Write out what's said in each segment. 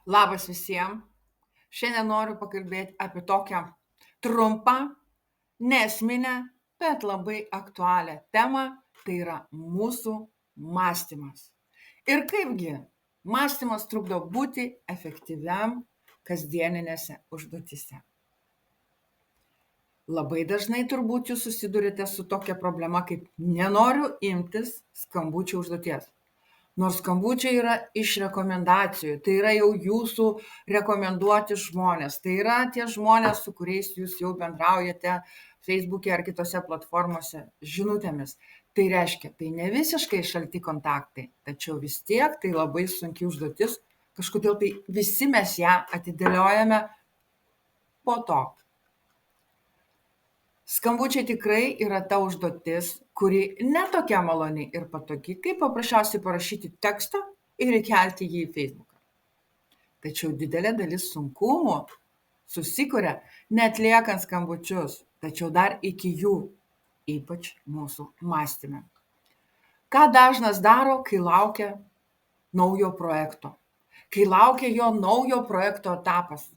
Labas visiems. Šiandien noriu pakalbėti apie tokią trumpą, nesminę, bet labai aktualią temą. Tai yra mūsų mąstymas. Ir kaipgi mąstymas trukdo būti efektyviam kasdieninėse užduotise. Labai dažnai turbūt jūs susidurite su tokia problema, kaip nenoriu imtis skambučio užduoties. Nors skambučiai yra iš rekomendacijų, tai yra jau jūsų rekomenduoti žmonės, tai yra tie žmonės, su kuriais jūs jau bendraujate Facebook'e ar kitose platformose žinutėmis. Tai reiškia, tai ne visiškai šalti kontaktai, tačiau vis tiek tai labai sunki užduotis, kažkodėl tai visi mes ją atidėliojame po to. Skambučiai tikrai yra ta užduotis, kuri netokia maloni ir patogi, kaip paprasčiausiai parašyti tekstą ir įkelti jį į Facebooką. Tačiau didelė dalis sunkumų susikuria neatliekant skambučius, tačiau dar iki jų, ypač mūsų mąstyme. Ką dažnas daro, kai laukia naujo projekto, kai laukia jo naujo projekto etapas,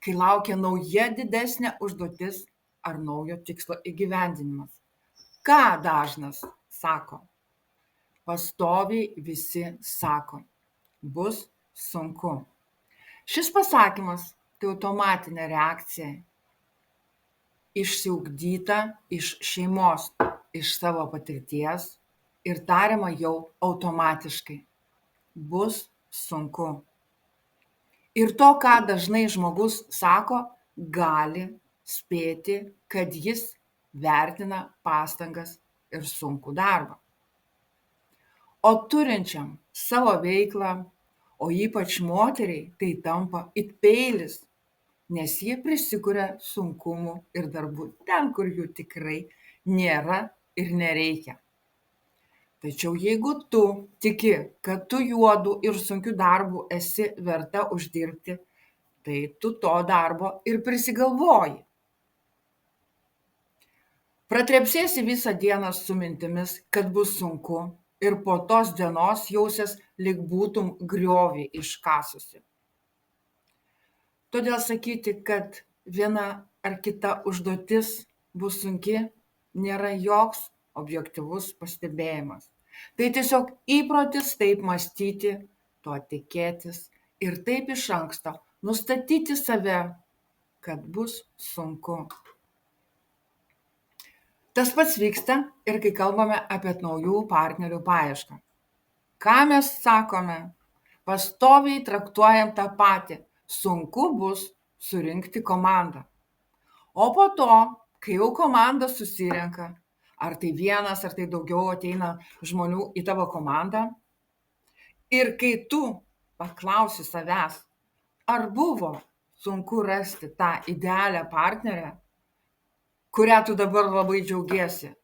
kai laukia nauja didesnė užduotis ar naujo tikslo įgyvendinimas. Ką dažnas sako? Pastoviai visi sako, bus sunku. Šis pasakymas tai automatinė reakcija, išsiugdyta iš šeimos, iš savo patirties ir tariama jau automatiškai. Bus sunku. Ir to, ką dažnai žmogus sako, gali spėti, kad jis vertina pastangas ir sunkų darbą. O turinčiam savo veiklą, o ypač moteriai, tai tampa it peilis, nes ji prisikuria sunkumų ir darbų ten, kur jų tikrai nėra ir nereikia. Tačiau jeigu tu tiki, kad tu juodu ir sunkiu darbu esi verta uždirbti, tai tu to darbo ir prisigalvoji. Pratrepsėsi visą dieną su mintimis, kad bus sunku ir po tos dienos jausies, lyg būtum griovį iškasusi. Todėl sakyti, kad viena ar kita užduotis bus sunki, nėra joks objektyvus pastebėjimas. Tai tiesiog įprotis taip mąstyti, to tikėtis ir taip iš anksto nustatyti save, kad bus sunku. Tas pats vyksta ir kai kalbame apie naujų partnerių paiešką. Ką mes sakome? Pastoviai traktuojam tą patį. Sunku bus surinkti komandą. O po to, kai jau komanda susirenka, ar tai vienas, ar tai daugiau ateina žmonių į tavo komandą, ir kai tu paklausi savęs, ar buvo sunku rasti tą idealią partnerę, kurią tu dabar labai džiaugiesi,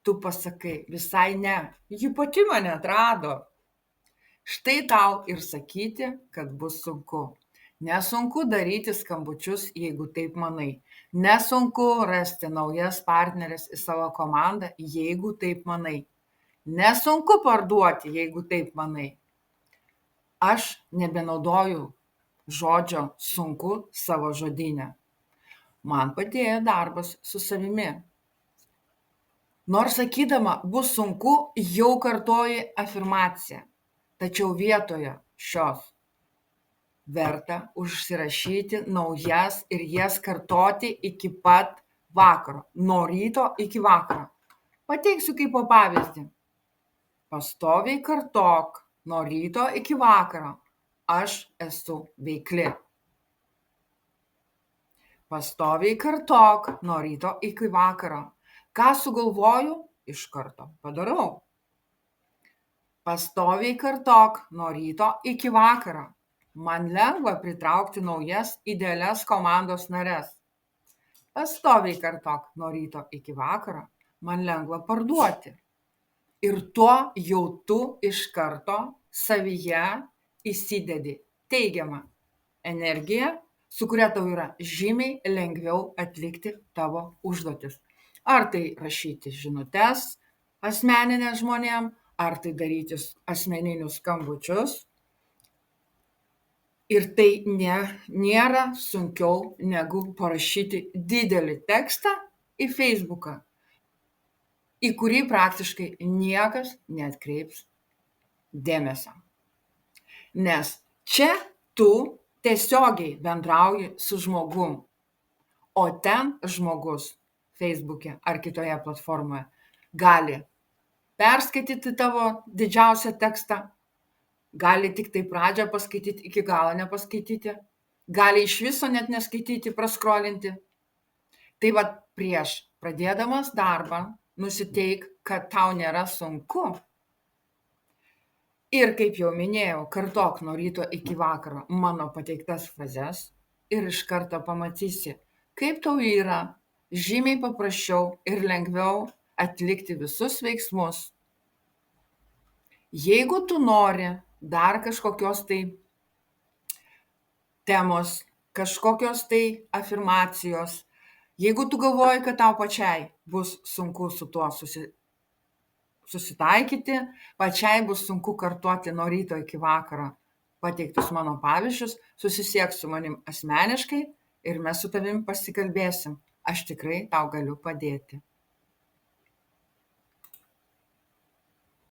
tu pasakai, visai ne, ji pati mane atrado. Štai tau ir sakyti, kad bus sunku. Nesunku daryti skambučius, jeigu taip manai. Nesunku rasti naujas partneres į savo komandą, jeigu taip manai. Nesunku parduoti, jeigu taip manai. Aš nebenaudoju žodžio sunku savo žodyne. Man padėjo darbas su savimi. Nors sakydama bus sunku, jau kartoji afirmaciją. Tačiau vietoje šios verta užsirašyti naujas ir jas kartoti iki pat vakaro. Nuo ryto iki vakaro. Pateiksiu kaip pavyzdį. Pastoviai kartok nuo ryto iki vakaro. Aš esu veikli. Pastoviai kartok nuo ryto iki vakaro. Ką sugalvoju, iš karto padarau. Pastoviai kartok nuo ryto iki vakaro. Man lengva pritraukti naujas idealias komandos nares. Pastoviai kartok nuo ryto iki vakaro. Man lengva parduoti. Ir tuo jau tu iš karto savyje įsidedi teigiamą energiją, su kuria tau yra žymiai lengviau atlikti tavo užduotis. Ar tai rašyti žinutes asmeninės žmonėm, ar tai daryti asmeninius skambučius. Ir tai nėra sunkiau negu parašyti didelį tekstą į Facebooką, į kurį praktiškai niekas neatkreips dėmesio. Nes čia tu tiesiogiai bendrauji su žmogum, o ten žmogus Facebook'e ar kitoje platformoje gali perskaityti tavo didžiausią tekstą, gali tik tai pradžią paskaityti, iki galo nepaskaityti, gali iš viso net neskaityti, praskrolinti. Tai vat prieš pradėdamas darbą nusiteik, kad tau nėra sunku. Ir kaip jau minėjau, kartok nuo ryto iki vakaro mano pateiktas frazes ir iš karto pamatysi, kaip tau yra žymiai paprasčiau ir lengviau atlikti visus veiksmus. Jeigu tu nori dar kažkokios tai temos, kažkokios tai afirmacijos, jeigu tu galvoji, kad tau pačiai bus sunku su tuo susitaikyti, pačiai bus sunku kartoti nuo ryto iki vakaro pateiktus mano pavyzdžius, susisiek su manim asmeniškai ir mes su tavim pasikalbėsim. Aš tikrai tau galiu padėti.